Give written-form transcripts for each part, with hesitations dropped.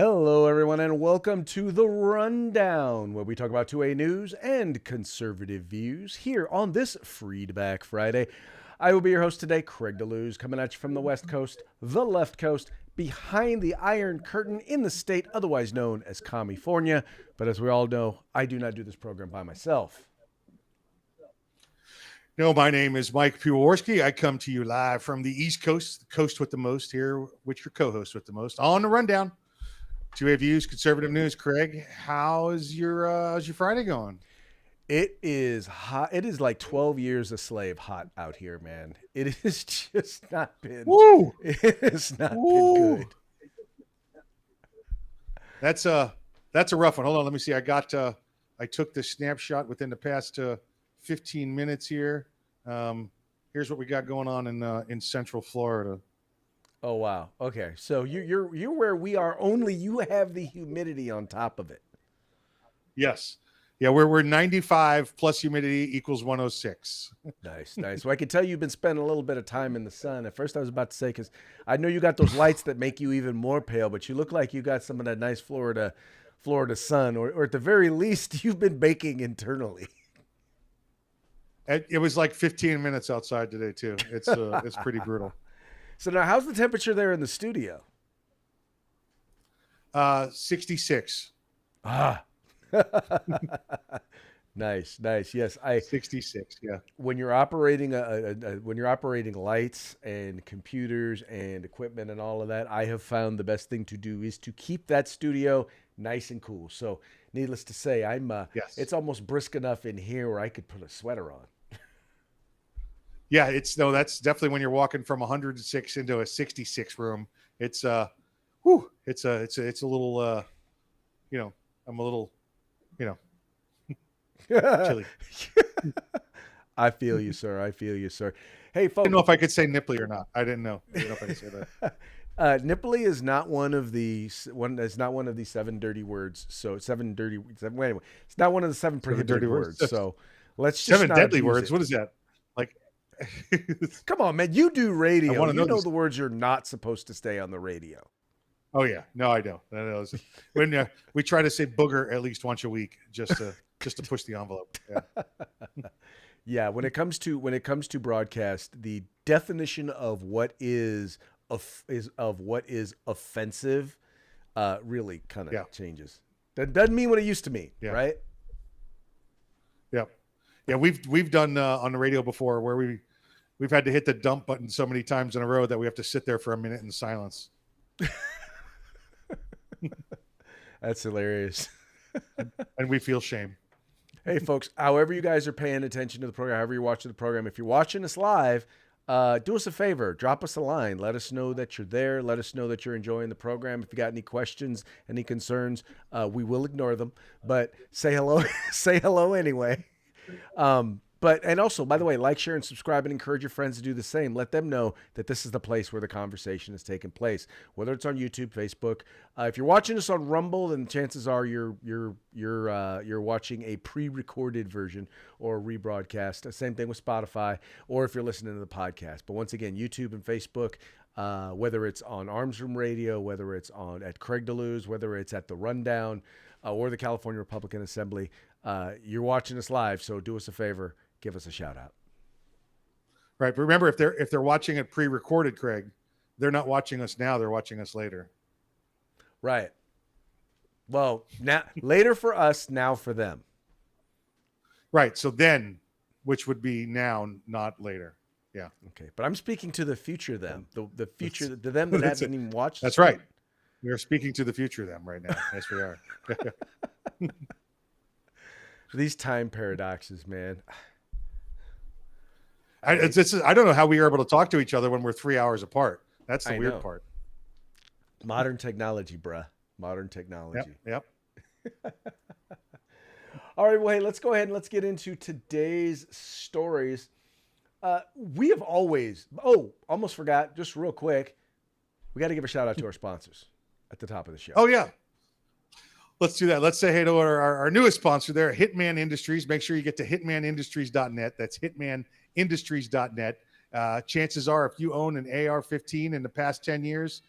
Hello, everyone, and welcome to The Rundown, where we talk about 2A news and conservative views here on this Freedback Friday. I will be your host today, Craig DeLuz, coming at you from the West Coast, the left coast, behind the Iron Curtain in the state otherwise known as California. But as we all know, I do not do this program by myself. No, my name is Mike Piworski. I come to you live from the East Coast, the coast with the most, here with your co-host with the most on The Rundown. 2A views, conservative news. Craig, how's your Friday going? It is hot. It is like 12 years a slave hot out here, man. It has just not been. Woo! It has not Woo! been good. That's a rough one. Hold on, let me see. I took the snapshot within the past 15 minutes here. Here's what we got going on in Central Florida. Oh wow. Okay. So you're where we are, only you have the humidity on top of it. Yes. Yeah, we're 95 plus humidity equals 106. Nice. So I can tell you've been spending a little bit of time in the sun. At first I was about to say, because I know you got those lights that make you even more pale, but you look like you got some of that nice Florida sun, or at the very least you've been baking internally. It was like 15 minutes outside today too. It's pretty brutal. So now, how's the temperature there in the studio? 66. Ah. Nice. Yes, 66. Yeah. When you're operating when you're operating lights and computers and equipment and all of that, I have found the best thing to do is to keep that studio nice and cool. So, needless to say, Yes. It's almost brisk enough in here where I could put a sweater on. Yeah, that's definitely when you're walking from 106 into a 66 room. It's a little, I'm a little, chilly. I feel you, sir. Hey, folks. I didn't know if I could say nipply or not. I didn't know if I could say that. Nipply is not one of the seven dirty words. So it's anyway, it's not one of the seven prohibited words. So let's just seven deadly words. What is that? Like, come on, man. You do radio. You know these. The words you're not supposed to stay on the radio. Oh yeah, no, I don't. When we try to say booger at least once a week, just to push the envelope. Yeah. Yeah. When it comes to broadcast, the definition of what is offensive really kind of changes. That doesn't mean what it used to mean, right? Yep. Yeah, we've done on the radio before where we've had to hit the dump button so many times in a row that we have to sit there for a minute in silence. That's hilarious. And we feel shame. Hey, folks, however you guys are paying attention to the program, however you're watching the program, if you're watching us live, do us a favor. Drop us a line. Let us know that you're there. Let us know that you're enjoying the program. If you got any questions, any concerns, we will ignore them. But say hello. Say hello anyway. And also, by the way, like, share, and subscribe, and encourage your friends to do the same. Let them know that this is the place where the conversation is taking place, whether it's on YouTube, Facebook. If you're watching us on Rumble, then chances are you're watching a pre-recorded version or a rebroadcast. Same thing with Spotify, or if you're listening to the podcast. But once again, YouTube and Facebook, whether it's on Arms Room Radio, whether it's at Craig DeLuz, whether it's at The Rundown, or the California Republican Assembly, you're watching us live. So do us a favor. Give us a shout out. Right. But remember, if they're watching it pre-recorded, Craig, they're not watching us now. They're watching us later. Right. Well, now later for us, now for them. Right. So then, which would be now, not later. Yeah. Okay. But I'm speaking to the future them, the future, to them that haven't even watched. That's right. We are speaking to the future them right now. Yes, we are. These time paradoxes, man. I don't know how we are able to talk to each other when we're 3 hours apart. That's the weird part. Modern technology, bruh. Modern technology. Yep. All right. Well, hey, let's go ahead and let's get into today's stories. We have always, almost forgot, just real quick. We got to give a shout out to our sponsors at the top of the show. Oh, yeah. Let's do that. Let's say hey to our newest sponsor there, Hitman Industries. Make sure you get to hitmanindustries.net. That's hitmanindustries.net. Chances are, if you own an AR-15 in the past 10 years,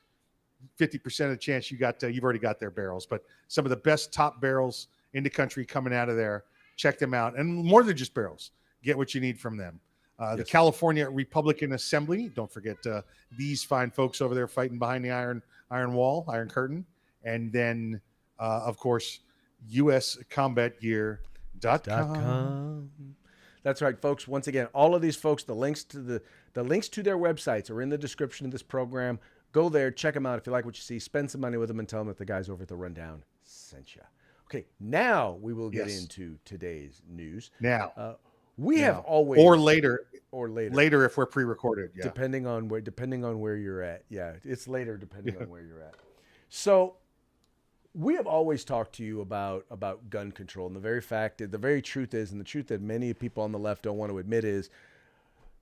50% of the chance you've already got their barrels. But some of the best top barrels in the country coming out of there. Check them out. And more than just barrels, get what you need from them. The California Republican Assembly. Don't forget these fine folks over there fighting behind the iron curtain. And then, of course, uscombatgear.com. That's right, folks. Once again, all of these folks, the links to their websites are in the description of this program. Go there, check them out. If you like what you see, spend some money with them and tell them that the guys over at the Rundown sent you. Okay, now we will get into today's news. We have always or later if we're pre-recorded, depending on where you're at. Yeah, it's later depending on where you're at. So we have always talked to you about gun control, and the very truth is, and the truth that many people on the left don't want to admit is,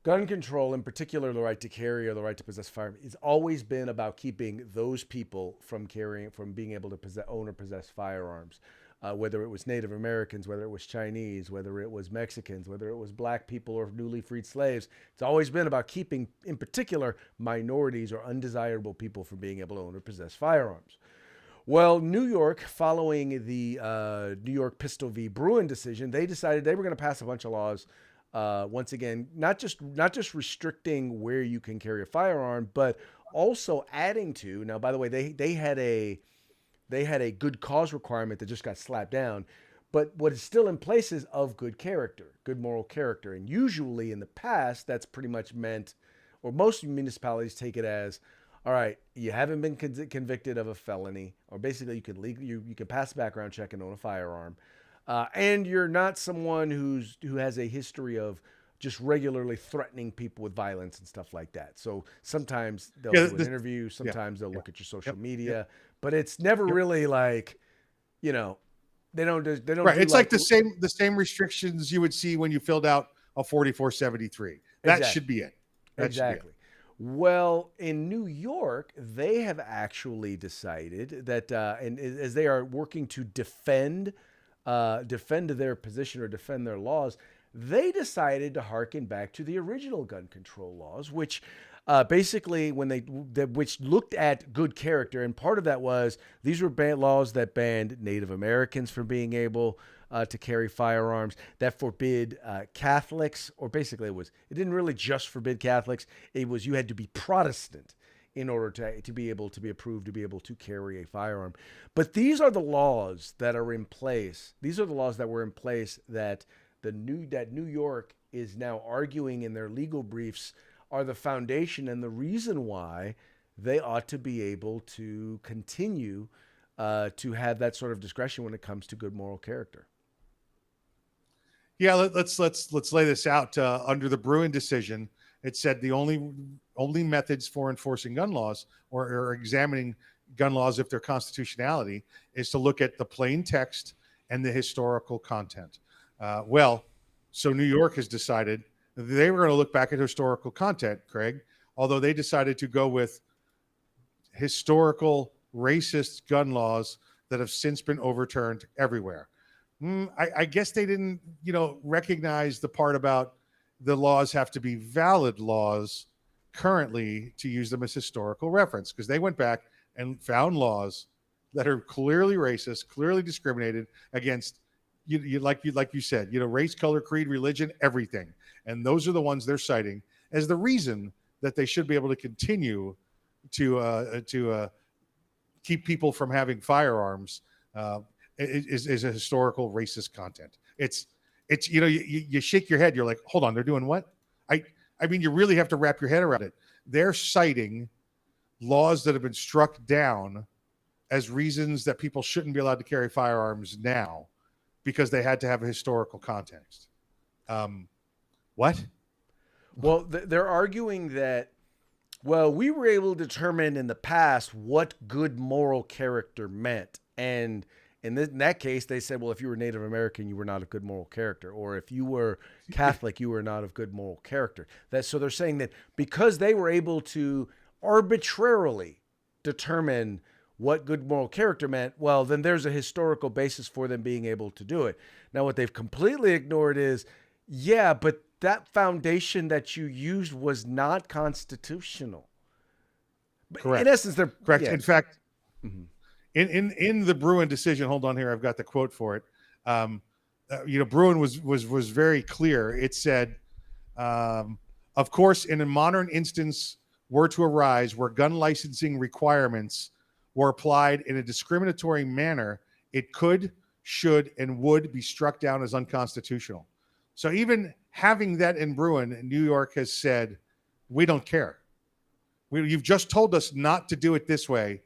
gun control, in particular the right to carry or the right to possess a firearm, has always been about keeping those people from being able to own or possess firearms. Whether it was Native Americans, whether it was Chinese, whether it was Mexicans, whether it was black people or newly freed slaves. It's always been about keeping, in particular, minorities or undesirable people from being able to own or possess firearms. Well, New York, following the New York Pistol v. Bruen decision, they decided they were going to pass a bunch of laws. Once again, not just restricting where you can carry a firearm, but also adding to. Now, by the way, they had a good cause requirement that just got slapped down, but what is still in place is of good character, good moral character. And usually in the past, that's pretty much meant, or most municipalities take it as, all right, you haven't been convicted of a felony, or basically you can pass a background check and own a firearm, and you're not someone who has a history of just regularly threatening people with violence and stuff like that. So sometimes they'll do an interview, sometimes they'll look at your social media, but it's never really like, they don't. Right. It's like the same restrictions you would see when you filled out a 4473. That should be it. Exactly. Well, in New York, they have actually decided that, and as they are working to defend their position or defend their laws, they decided to harken back to the original gun control laws, which basically which looked at good character. And part of that was these were laws that banned Native Americans from being able to carry firearms, that forbid Catholics, or basically it didn't really just forbid Catholics. It was you had to be Protestant in order to be able to be approved to be able to carry a firearm. But these are the laws that are in place. These are the laws that were in place that New York is now arguing in their legal briefs are the foundation and the reason why they ought to be able to continue to have that sort of discretion when it comes to good moral character. Yeah, let's lay this out. Under the Bruen decision, it said the only methods for enforcing gun laws or examining gun laws if their constitutionality is to look at the plain text and the historical content. So New York has decided they were going to look back at historical content, Craig, although they decided to go with historical racist gun laws that have since been overturned everywhere. I guess they didn't, recognize the part about the laws have to be valid laws currently to use them as historical reference, because they went back and found laws that are clearly racist, clearly discriminated against like you said, race, color, creed, religion, everything. And those are the ones they're citing as the reason that they should be able to continue to keep people from having firearms is a historical racist content. It's you shake your head. You're like, hold on, they're doing what? I mean, you really have to wrap your head around it. They're citing laws that have been struck down as reasons that people shouldn't be allowed to carry firearms now, because they had to have a historical context. What? Well, they're arguing that, we were able to determine in the past what good moral character meant. And in that case, they said, well, if you were Native American, you were not of good moral character. Or if you were Catholic, you were not of good moral character. So they're saying that because they were able to arbitrarily determine what good moral character meant, well, then there's a historical basis for them being able to do it. Now, what they've completely ignored is, but that foundation that you used was not constitutional. But in Correct. essence, they're Correct. Yeah. In fact, Mhm. in the Bruin decision, hold on here, I've got the quote for it. Bruin was very clear. It said, of course, in a modern instance were to arise where gun licensing requirements were applied in a discriminatory manner, it could, should, and would be struck down as unconstitutional. So even having that in Bruin, New York has said, we don't care. You've just told us not to do it this way.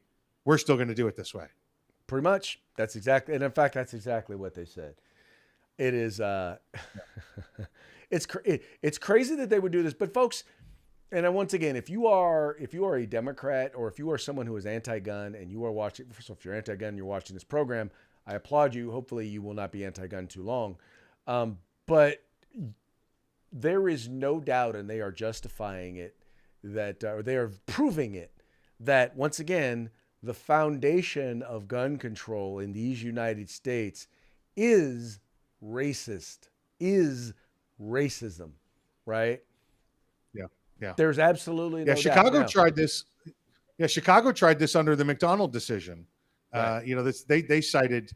We're still going to do it this way. Pretty much. That's exactly, and in fact, that's exactly what they said. It is, it's crazy that they would do this, but folks, and then once again, if you are a Democrat or if you are someone who is anti-gun and you are watching, so if you're anti-gun and you're watching this program, I applaud you. Hopefully you will not be anti-gun too long. But there is no doubt, and they are justifying it, that or they are proving it, that once again, the foundation of gun control in these United States is racist, is racism, right? Yeah. Yeah. There's absolutely no Chicago doubt. tried this. Yeah, Chicago tried this under the McDonald decision. Right. They cited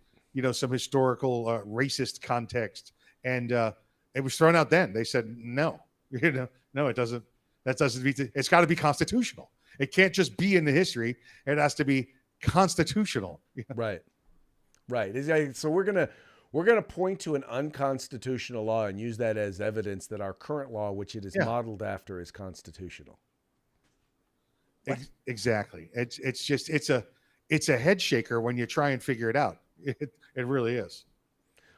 some historical racist context, and it was thrown out. Then they said no, no, it doesn't. That doesn't be. It's got to be constitutional. It can't just be in the history. It has to be constitutional. Right. Right. So we're gonna point to an unconstitutional law and use that as evidence that our current law, which it is modeled after, is constitutional. Exactly. It's a head shaker when you try and figure it out. It really is.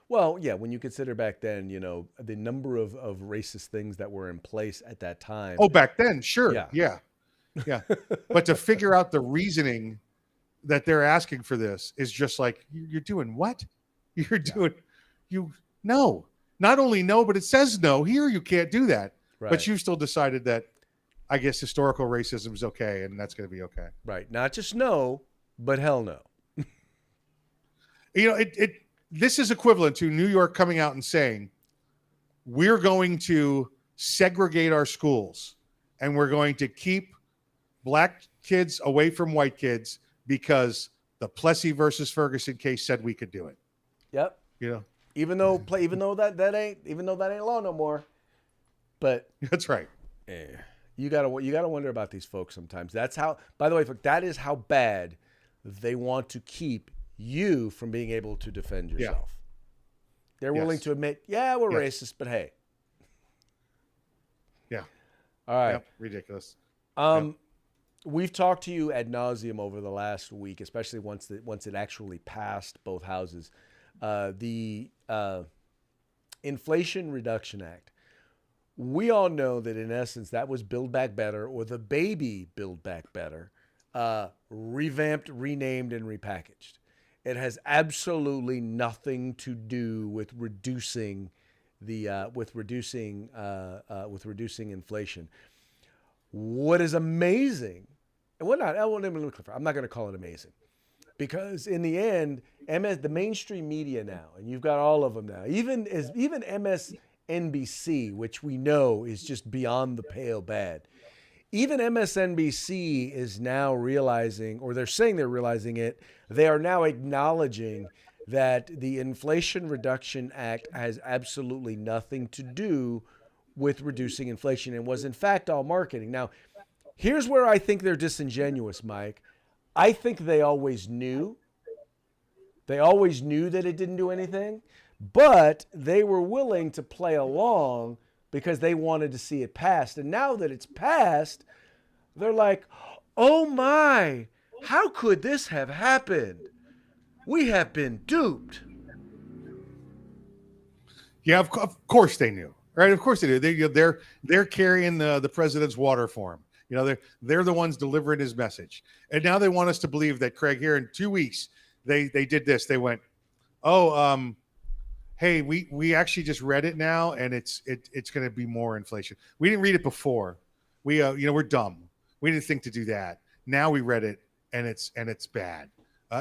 Well, yeah, when you consider back then, the number of racist things that were in place at that time. Oh, back then, sure. Yeah. But to figure out the reasoning that they're asking for this is just like, you're doing what? You're doing, no. Not only no, but it says no. Here you can't do that. Right. But you've still decided that, I guess, historical racism is okay, and that's going to be okay. Right. Not just no, but hell no. This is equivalent to New York coming out and saying, we're going to segregate our schools and we're going to keep black kids away from white kids because the Plessy versus Ferguson case said we could do it. Yep. Even though that ain't law no more. But that's right. You gotta wonder about these folks sometimes. That's how. By the way, that is how bad they want to keep you from being able to defend yourself. They're willing to admit, we're racist, but hey. Yeah. All right. Yep. Ridiculous. We've talked to you ad nauseum over the last week, especially once it actually passed both houses. The Inflation Reduction Act. We all know that in essence that was Build Back Better, or the baby Build Back Better, revamped, renamed, and repackaged. It has absolutely nothing to do with reducing inflation. What is amazing, and I'm not going to call it amazing, because in the end, the mainstream media now, and you've got all of them now, even MSNBC, which we know is just beyond the pale bad. Even MSNBC is now realizing, or they're saying they're realizing it, they are now acknowledging that the Inflation Reduction Act has absolutely nothing to do with reducing inflation and was in fact all marketing. Now, here's where I think they're disingenuous, Mike. I think they always knew. They always knew that it didn't do anything, but they were willing to play along because they wanted to see it passed. And now that it's passed, they're like, oh my, how could this have happened? We have been duped. Yeah, of course they knew, right? Of course they do. They're carrying the president's water for him. They're the ones delivering his message. And now they want us to believe that, Craig, here in 2 weeks, they did this. They went, hey, we actually just read it now, and it's going to be more inflation. We didn't read it before. We're dumb. We didn't think to do that. Now we read it, and it's bad.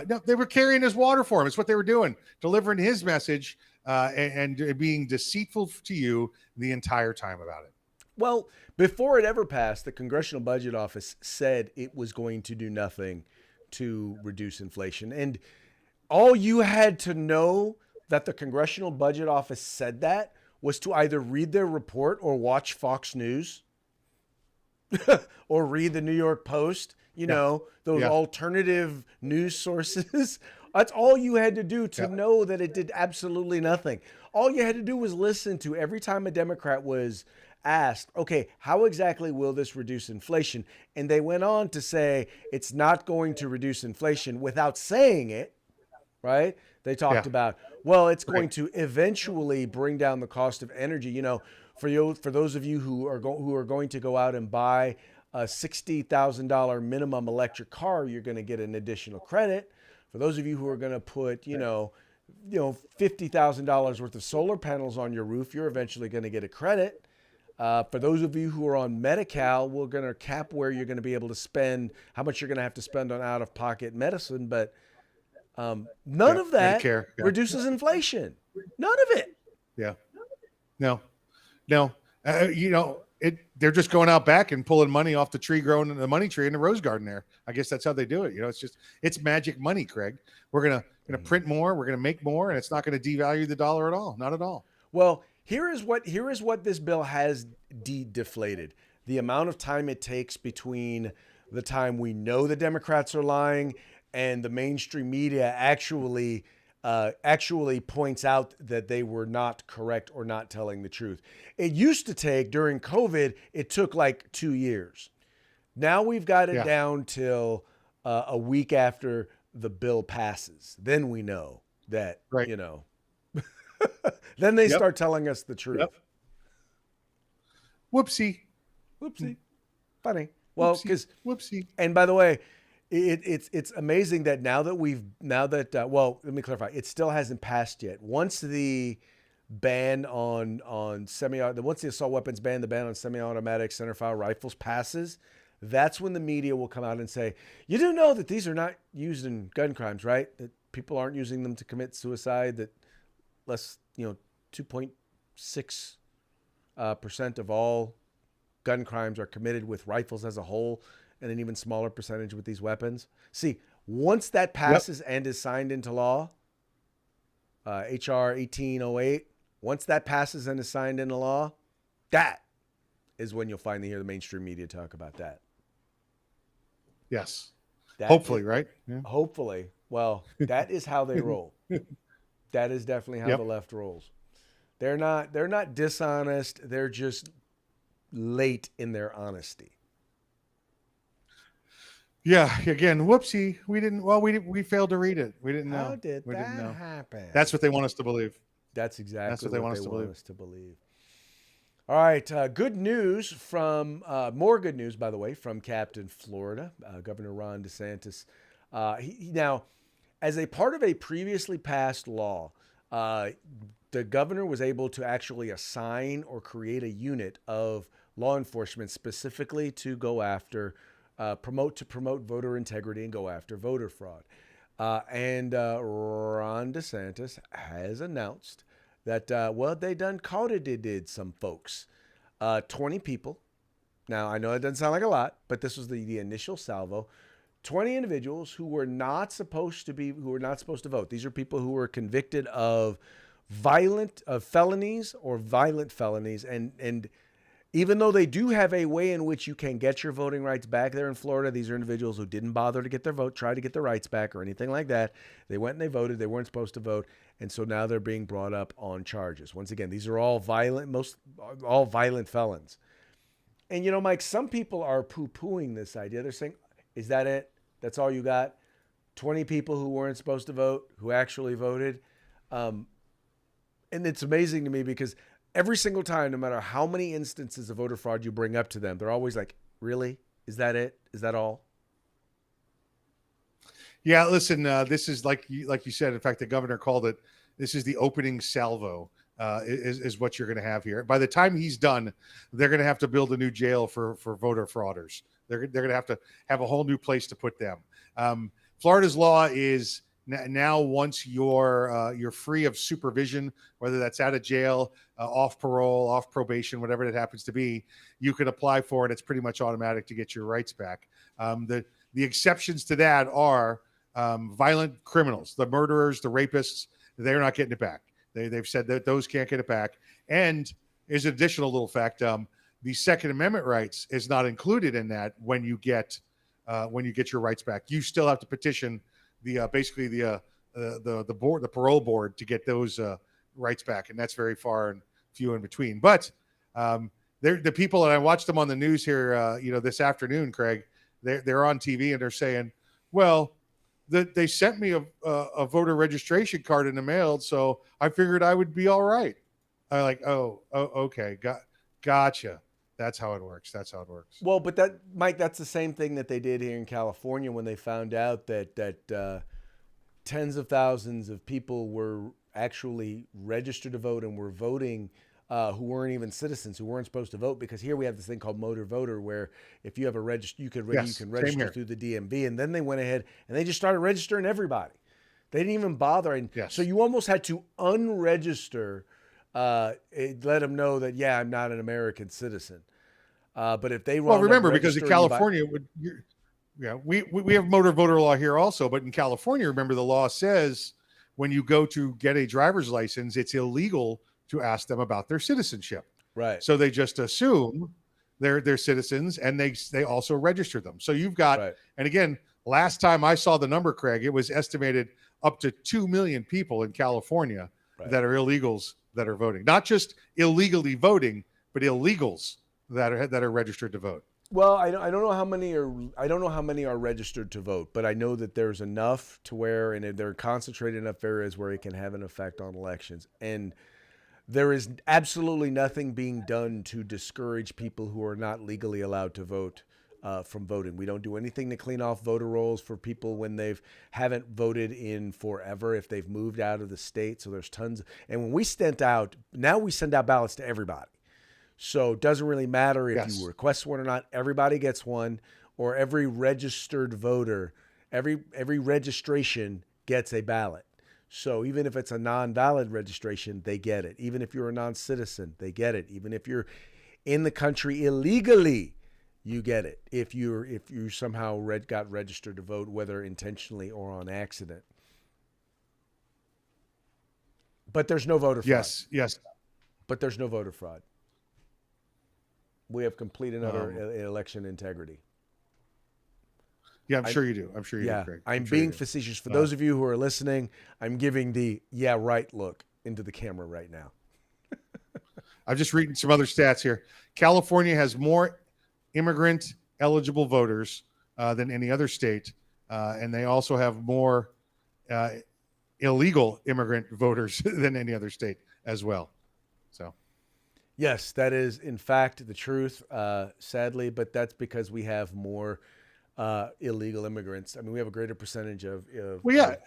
No, they were carrying his water for him. It's what they were doing, delivering his message and being deceitful to you the entire time about it. Well, before it ever passed, the Congressional Budget Office said it was going to do nothing to reduce inflation. And all you had to know that the Congressional Budget Office said that was to either read their report or watch Fox News or read the New York Post, those Yeah. alternative news sources. That's all you had to do to know that it did absolutely nothing. All you had to do was listen to every time a Democrat was asked, okay, how exactly will this reduce inflation? And they went on to say it's not going to reduce inflation without saying it, right? They talked about, well, it's going to eventually bring down the cost of energy. For those of you who are going to go out and buy a $60,000 minimum electric car, you're going to get an additional credit. For those of you who are going to put, $50,000 worth of solar panels on your roof, you're eventually going to get a credit. For those of you who are on Medi-Cal, we're going to cap where you're going to be able to spend, how much you're going to have to spend on out-of-pocket medicine. But none of that reduces inflation. None of it. Yeah. No. They're just going out back and pulling money off the tree growing in the money tree in the rose garden there. I guess that's how they do it. It's magic money, Craig. We're going to print more. We're going to make more, and it's not going to devalue the dollar at all. Not at all. Well, here is what this bill has deflated. The amount of time it takes between the time we know the Democrats are lying and the mainstream media actually points out that they were not correct or not telling the truth. It used to take, during COVID, it took like 2 years. Now we've got it down till a week after the bill passes. Then we know that, then they start telling us the truth. Whoopsie. Funny. Well, because whoopsie. And by the way, it's amazing that let me clarify. It still hasn't passed yet. Once the ban once the assault weapons ban, the ban on semi-automatic centerfire rifles passes, that's when the media will come out and say, you do know that these are not used in gun crimes, right? That people aren't using them to commit suicide, that 2.6% of all gun crimes are committed with rifles as a whole, and an even smaller percentage with these weapons. See, once that passes and is signed into law, HR 1808, once that passes and is signed into law, that is when you'll finally hear the mainstream media talk about that. Yes. Hopefully, right? Yeah. Hopefully. Well, that is how they roll. That is definitely how the left rolls. They're not dishonest. They're just late in their honesty. Yeah. Again, whoopsie. We failed to read it. We didn't know. How did that happen? That's what they want us to believe. That's exactly what they want us to believe. All right. Good news more good news, by the way, from Captain Florida, Governor Ron DeSantis. Now, as a part of a previously passed law, the governor was able to actually assign or create a unit of law enforcement specifically to go after, promote voter integrity and go after voter fraud. And Ron DeSantis has announced that, they done did some folks, 20 people. Now, I know it doesn't sound like a lot, but this was the initial salvo. 20 individuals who were not supposed to vote. These are people who were convicted of felonies or violent felonies. And even though they do have a way in which you can get your voting rights back there in Florida, these are individuals who didn't bother to get their vote, try to get their rights back or anything like that. They went and they voted. They weren't supposed to vote. And so now they're being brought up on charges. Once again, these are all violent felons. And, Mike, some people are poo-pooing this idea. They're saying, is that it? That's all you got? 20 people who weren't supposed to vote, who actually voted. And it's amazing to me because every single time, no matter how many instances of voter fraud you bring up to them, they're always like, really? Is that it? Is that all? Yeah, listen, this is like you said, in fact, the governor called it, this is the opening salvo, is what you're going to have here. By the time he's done, they're going to have to build a new jail for voter frauders. They're going to have a whole new place to put them. Florida's law is Now, once you're free of supervision, whether that's out of jail, off parole, off probation, whatever it happens to be, you can apply for it. It's pretty much automatic to get your rights back. The exceptions to that are violent criminals, the murderers, the rapists. They're not getting it back. They've said that those can't get it back. And there's an additional little fact: the Second Amendment rights is not included in that when you get your rights back. You still have to petition the basically the board, the parole board, to get those rights back, and that's very far and few in between. But they're the people, and I watched them on the news here, this afternoon, Craig. They're on TV and they're saying, well, they sent me a voter registration card in the mail, so I figured I would be all right. I like, oh, okay, gotcha. That's how it works. Well, but that, Mike, that's the same thing that they did here in California when they found out that tens of thousands of people were actually registered to vote and were voting who weren't even citizens, who weren't supposed to vote, because here we have this thing called motor voter, where if you have a register, you can register through the DMV, and then they went ahead and they just started registering everybody. They didn't even bother, and so you almost had to unregister. Let them know that, yeah, I'm not an American citizen. But if they remember, because in California, we have motor voter law here also, but in California, remember, the law says when you go to get a driver's license, it's illegal to ask them about their citizenship. Right. So they just assume they're citizens, and they also register them. So you've got, and again, last time I saw the number, Craig, it was estimated up to 2 million people in California that are illegals that are voting, not just illegally voting, but illegals that are registered to vote. Well, I don't know how many are registered to vote, but I know that there's enough to where, and they're concentrated enough areas where it can have an effect on elections. And there is absolutely nothing being done to discourage people who are not legally allowed to vote from voting. We don't do anything to clean off voter rolls for people when haven't voted in forever, if they've moved out of the state. So there's tons. And when we send out ballots to everybody. So it doesn't really matter if you request one or not. Everybody gets one, or every registered voter, every registration gets a ballot. So even if it's a non-valid registration, they get it. Even if you're a non-citizen, they get it. Even if you're in the country illegally, you get it. If you somehow got registered to vote, whether intentionally or on accident. But there's no voter fraud. Yes. But there's no voter fraud. We have complete and utter election integrity. Yeah, I'm sure you do, Craig. I'm being facetious. For those of you who are listening, I'm giving the right look into the camera right now. I'm just reading some other stats here. California has more immigrant eligible voters than any other state, and they also have more illegal immigrant voters than any other state as well. So, yes, that is in fact the truth, sadly, but that's because we have more illegal immigrants. I mean, we have a greater percentage of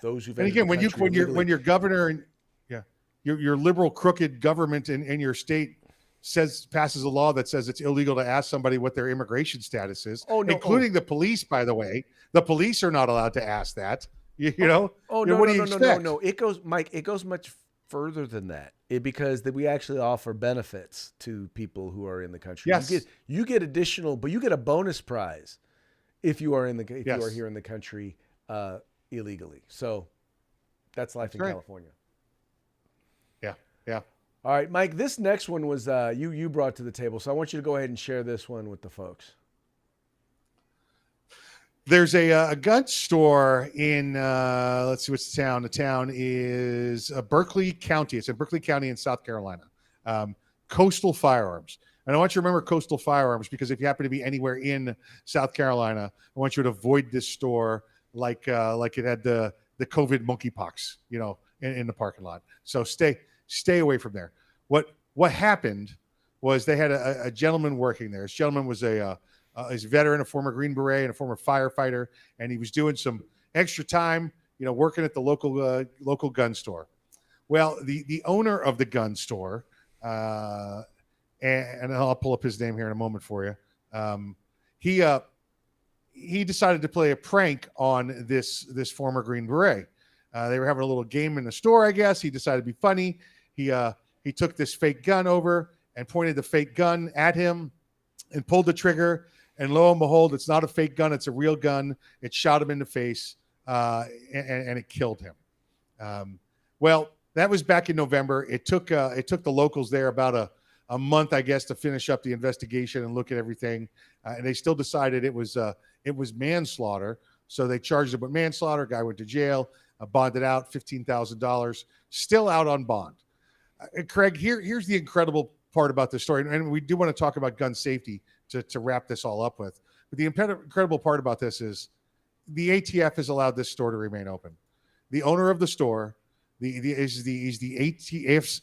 those who've. And again, when your governor and your liberal crooked government in your state passes a law that says it's illegal to ask somebody what their immigration status is, including the police, by the way. The police are not allowed to ask that. What do you expect? No. It goes, Mike. It goes much further than that. Because we actually offer benefits to people who are in the country. Yes. You get additional, but you get a bonus prize if you are you are here in the country illegally. So that's life in California. Yeah. All right, Mike, this next one was you brought to the table, so I want you to go ahead and share this one with the folks. There's a gun store in, let's see, what's the town? The town is Berkeley County. It's in Berkeley County in South Carolina. Coastal Firearms. And I want you to remember Coastal Firearms, because if you happen to be anywhere in South Carolina, I want you to avoid this store like it had the COVID monkeypox, in the parking lot. So stay away from there. What happened was they had a gentleman working there. This gentleman was he's a veteran, a former Green Beret, and a former firefighter, and he was doing some extra time, working at the local gun store. Well, the owner of the gun store, and I'll pull up his name here in a moment for you. He decided to play a prank on this former Green Beret. They were having a little game in the store, I guess. He decided to be funny. He took this fake gun over and pointed the fake gun at him and pulled the trigger. And lo and behold, it's not a fake gun. It's a real gun. It shot him in the face, and it killed him. Well, that was back in November. It took the locals there about a month, I guess, to finish up the investigation and look at everything. And they still decided it was manslaughter. So they charged him with manslaughter. Guy went to jail, bonded out $15,000, still out on bond. Craig, here's the incredible part about this story. And we do want to talk about gun safety to wrap this all up with. But the incredible part about this is the ATF has allowed this store to remain open. The owner of the store he's the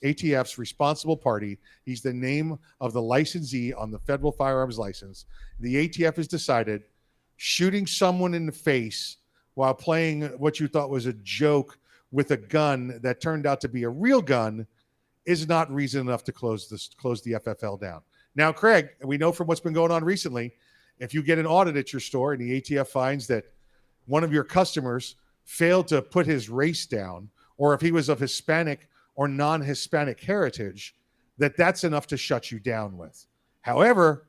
ATF's responsible party. He's the name of the licensee on the federal firearms license. The ATF has decided shooting someone in the face while playing what you thought was a joke with a gun that turned out to be a real gun is not reason enough to close the FFL down. Now, Craig, we know from what's been going on recently, if you get an audit at your store and the ATF finds that one of your customers failed to put his race down, or if he was of Hispanic or non-Hispanic heritage, that's enough to shut you down with. However,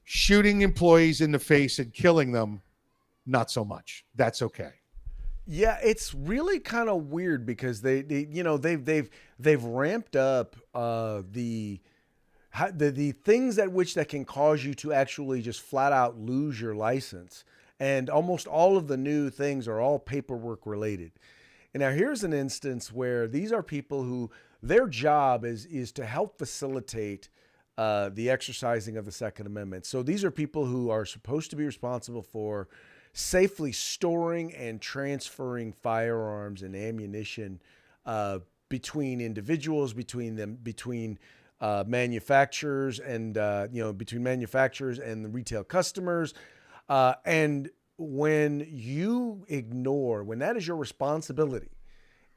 shooting employees in the face and killing them, not so much. That's okay. Yeah, it's really kind of weird because they've ramped up the things that can cause you to actually just flat out lose your license, and almost all of the new things are all paperwork related. And now here's an instance where these are people who their job is to help facilitate the exercising of the Second Amendment. So these are people who are supposed to be responsible for safely storing and transferring firearms and ammunition between individuals, between manufacturers and between manufacturers and the retail customers. And when that is your responsibility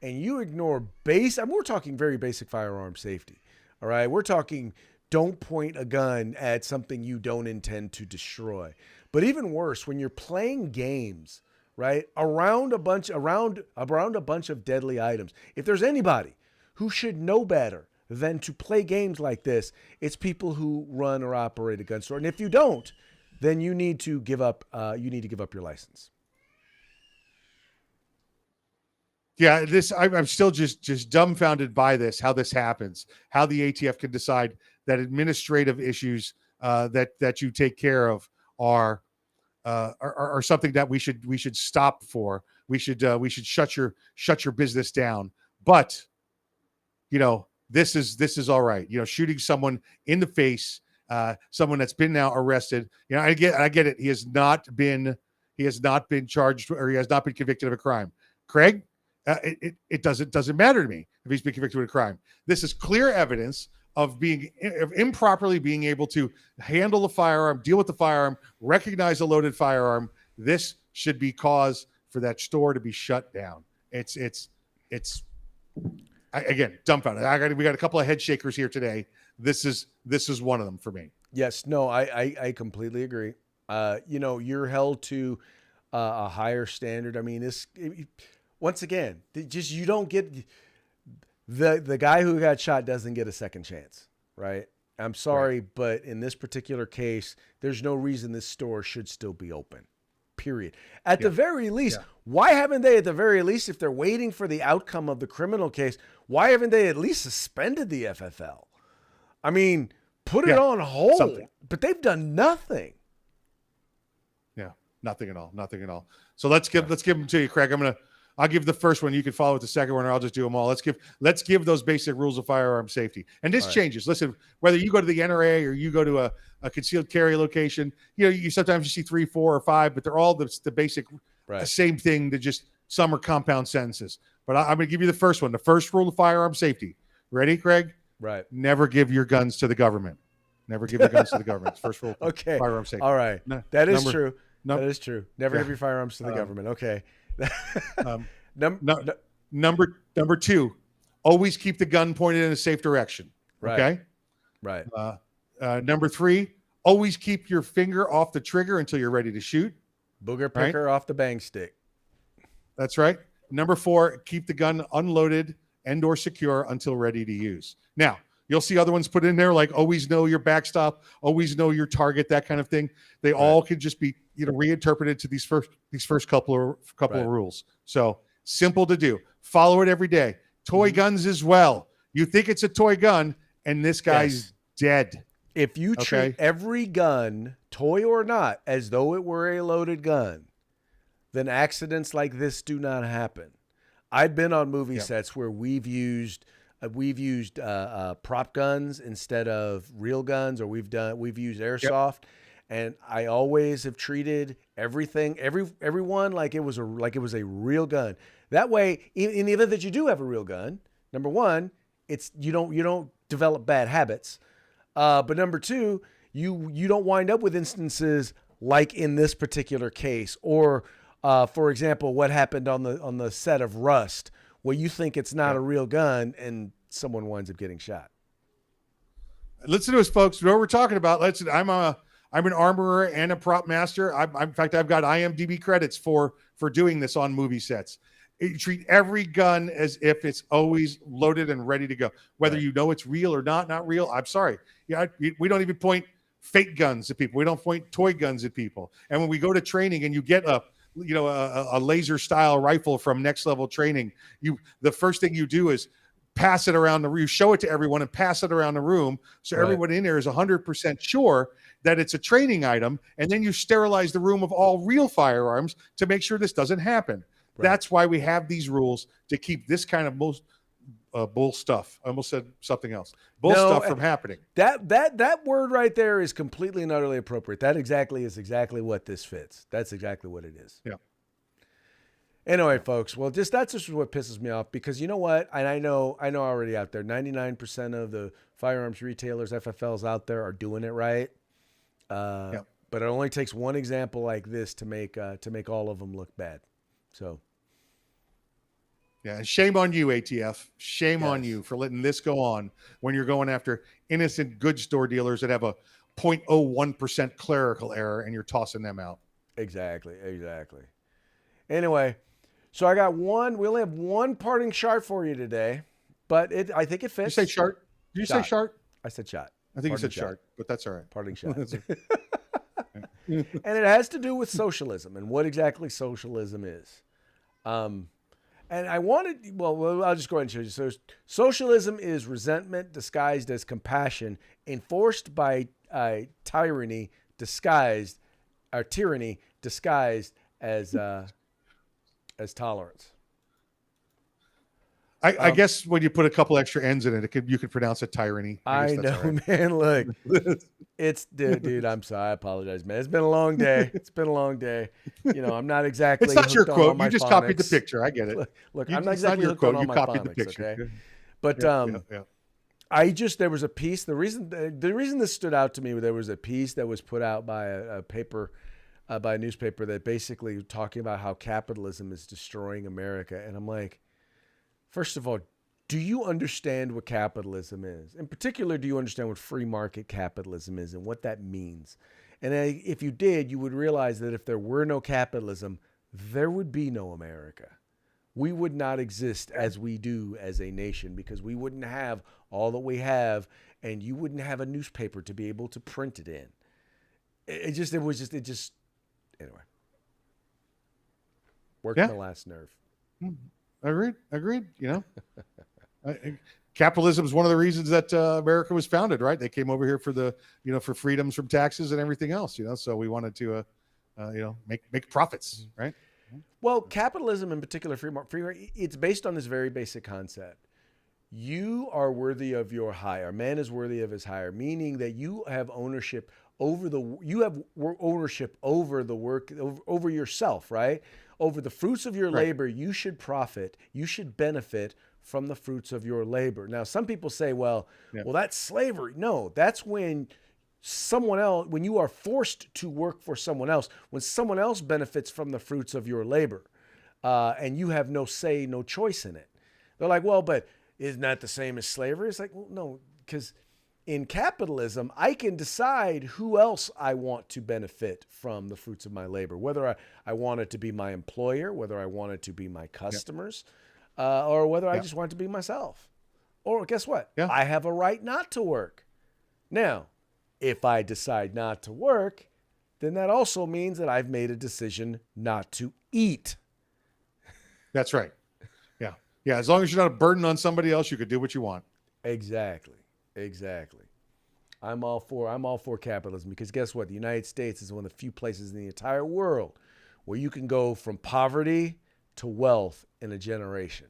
and you ignore we're talking very basic firearm safety. All right. We're talking don't point a gun at something you don't intend to destroy. But even worse, when you're playing games, right, around a bunch of deadly items, if there's anybody who should know better than to play games like this, it's people who run or operate a gun store. And if you don't, then you need to give up your license. Yeah, I'm still just dumbfounded by this, how this happens, how the ATF can decide that administrative issues that you take care of are something that we should stop for. We should shut your business down. But this is all right. Shooting someone in the face, someone that's been now arrested. I get it. He has not been charged, or he has not been convicted of a crime. Craig, it doesn't matter to me if he's been convicted of a crime. This is clear evidence of improperly being able to handle the firearm, deal with the firearm, recognize a loaded firearm. This should be cause for that store to be shut down. It's again, dumbfounded. We got a couple of head shakers here today. This is one of them for me. Yes, no, I completely agree. You're held to a higher standard. I mean, once again, you don't get the guy who got shot doesn't get a second chance, right? I'm sorry, right. But in this particular case, there's no reason this store should still be open. Period. At the very least, why haven't they, at the very least, if they're waiting for the outcome of the criminal case, why haven't they at least suspended the FFL? I mean, put it on hold. Something. But they've done nothing. Yeah, nothing at all. Nothing at all. So let's give them to you, Craig. I'll give the first one. You can follow with the second one, or I'll just do them all. Let's give those basic rules of firearm safety. And this changes. Listen, whether you go to the NRA or you go to a concealed carry location, you sometimes see 3, 4, or 5, but they're all the basic same thing. Just some are compound sentences. But I'm going to give you the first one. The first rule of firearm safety. Ready, Craig? Right. Never give your guns to the government. Never give your guns to the government. It's first rule. Okay. Firearm safety. All right. That is true. That is true. Never give your firearms to the government. Okay. Number 2, always keep the gun pointed in a safe direction. Okay. Right. Number 3, always keep your finger off the trigger until you're ready to shoot. Booger picker off the bang stick. That's right. Number 4, keep the gun unloaded and or secure until ready to use. Now, you'll see other ones put in there like always know your backstop, always know your target, that kind of thing. They all could just be, reinterpreted to these first couple of rules. So simple to do. Follow it every day. Toy guns as well. You think it's a toy gun, and this guy's dead. If you treat every gun, toy or not, as though it were a loaded gun, then accidents like this do not happen. I've been on movie sets where we've used prop guns instead of real guns, or we've used airsoft, and I always have treated everyone like it was a real gun. That way, in the event that you do have a real gun, number one, you don't develop bad habits, but number two, you don't wind up with instances like in this particular case, or for example, what happened on the set of Rust, where you think it's not a real gun and someone winds up getting shot. Listen to us, folks. What we're talking about. I'm an armorer and a prop master. In fact, I've got IMDb credits for doing this on movie sets. You treat every gun as if it's always loaded and ready to go, whether you know it's real or not real. I'm sorry. We don't even point fake guns at people. We don't point toy guns at people. And when we go to training and you get a laser style rifle from Next Level Training, the first thing you do is pass it around the room. You show it to everyone and pass it around the room, so everyone in there is 100% sure that it's a training item. And then you sterilize the room of all real firearms to make sure this doesn't happen. That's why we have these rules, to keep this kind of bull stuff. I almost said something else. Stuff from happening. That word right there is completely and utterly appropriate. That is exactly what this fits. That's exactly what it is. Yeah. Anyway, folks, that's just what pisses me off, because you know what? And I know already out there, 99% of the firearms retailers, FFLs out there are doing it right. But it only takes one example like this to make all of them look bad. So. Yeah, shame on you, ATF. Shame on you for letting this go on when you're going after innocent goods store dealers that have a 0.01% clerical error, and you're tossing them out. Exactly. Anyway, so we only have one parting shot for you today, but I think it fits. Did you say shart? Did you say shart? I said shot. I think you said shart, but that's all right. Parting shot. And it has to do with socialism and what exactly socialism is. And I'll just go ahead and show you. So socialism is resentment disguised as compassion, enforced by tyranny disguised as tolerance. I guess when you put a couple extra N's in it, you could pronounce it tyranny. I know, right. Man. Look, dude. I'm sorry. I apologize, man. It's been a long day. I'm not exactly. It's not your quote. You just copied the picture. I get it. Look, I'm not exactly hooked on all my phonics. The picture. Okay? But there was a piece. The reason this stood out to me, there was a piece that was put out by a newspaper that basically talking about how capitalism is destroying America, and I'm like, first of all, do you understand what capitalism is? In particular, do you understand what free market capitalism is and what that means? And if you did, you would realize that if there were no capitalism, there would be no America. We would not exist as we do as a nation, because we wouldn't have all that we have, and you wouldn't have a newspaper to be able to print it in. Anyway. Worked my last nerve. Agreed. Capitalism is one of the reasons that America was founded, right? They came over here for for freedoms from taxes and everything else, so we wanted to, make profits, right? Well, capitalism in particular, free market, it's based on this very basic concept. You are worthy of your hire. Man is worthy of his hire, meaning that you have ownership over the work, over yourself, right? Over the fruits of your labor, you should profit. You should benefit from the fruits of your labor. Now, some people say, well, that's slavery. No, that's when when you are forced to work for someone else, when someone else benefits from the fruits of your labor, and you have no say, no choice in it. They're like, well, but isn't that the same as slavery? It's like, well, no, because in capitalism, I can decide who else I want to benefit from the fruits of my labor, whether I want it to be my employer, whether I want it to be my customers, or whether I just want it to be myself. Or guess what? Yeah. I have a right not to work. Now, if I decide not to work, then that also means that I've made a decision not to eat. That's right. Yeah. Yeah. As long as you're not a burden on somebody else, you could do what you want. Exactly. I'm all for capitalism because guess what? The United States is one of the few places in the entire world where you can go from poverty to wealth in a generation.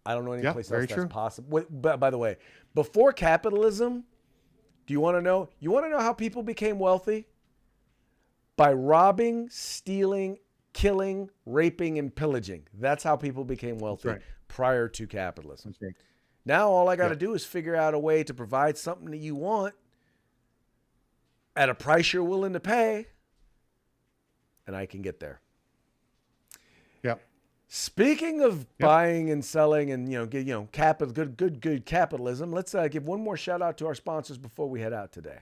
I don't know any place else that's possible. But by the way, before capitalism, do you want to know? You want to know how people became wealthy? By robbing, stealing, killing, raping, and pillaging. That's how people became wealthy prior to capitalism. That's right. Now all I got to do is figure out a way to provide something that you want at a price you're willing to pay, and I can get there. Yep. Speaking of buying and selling and good capitalism, let's give one more shout out to our sponsors before we head out today.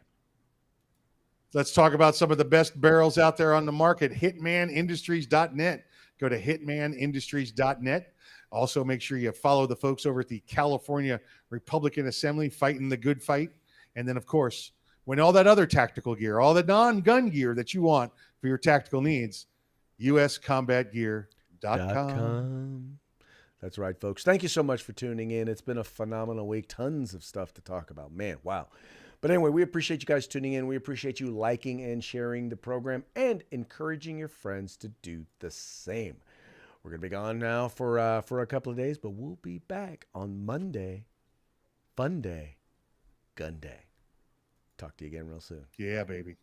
Let's talk about some of the best barrels out there on the market. Hitmanindustries.net. Go to hitmanindustries.net. Also, make sure you follow the folks over at the California Republican Assembly fighting the good fight. And then, of course, when all that other tactical gear, all the non-gun gear that you want for your tactical needs, uscombatgear.com. That's right, folks. Thank you so much for tuning in. It's been a phenomenal week. Tons of stuff to talk about. Man, wow. But anyway, we appreciate you guys tuning in. We appreciate you liking and sharing the program and encouraging your friends to do the same. We're going to be gone now for a couple of days, but we'll be back on Monday. Fun day. Gun day. Talk to you again real soon. Yeah, baby.